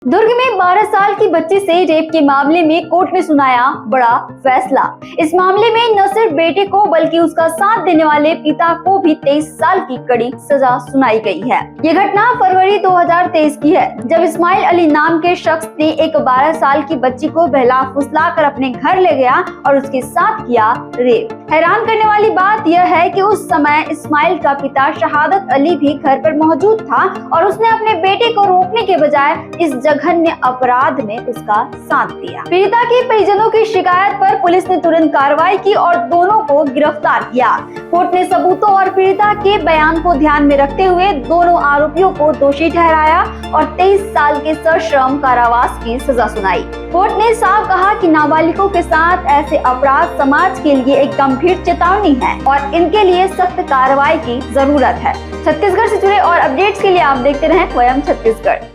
दुर्ग में 12 साल की बच्ची से रेप के मामले में कोर्ट ने सुनाया बड़ा फैसला। इस मामले में न सिर्फ बेटे को बल्कि उसका साथ देने वाले पिता को भी 23 साल की कड़ी सजा सुनाई गई है। ये घटना फरवरी 2023 की है, जब इस्माइल अली नाम के शख्स ने एक 12 साल की बच्ची को बहला फुसला कर अपने घर ले गया और उसके साथ किया रेप। हैरान करने वाली बात यह है कि उस समय इस्माइल का पिता शहादत अली भी घर पर मौजूद था और उसने अपने बेटे को रोकने के बजाय इस जघन्य अपराध में उसका साथ दिया। पीड़िता के परिजनों की शिकायत पर पुलिस ने तुरंत कार्रवाई की और दोनों को गिरफ्तार किया। कोर्ट ने सबूतों और पीड़िता के बयान को ध्यान में रखते हुए दोनों आरोपियों को दोषी ठहराया और 23 साल के सश्रम कारावास की सजा सुनाई। कोर्ट ने साफ कहा कि नाबालिगों के साथ ऐसे अपराध समाज के लिए एक गंभीर चेतावनी है और इनके लिए सख्त कार्रवाई की जरूरत है। छत्तीसगढ़ से जुड़े और अपडेट्स के लिए आप देखते रहें वयम छत्तीसगढ़।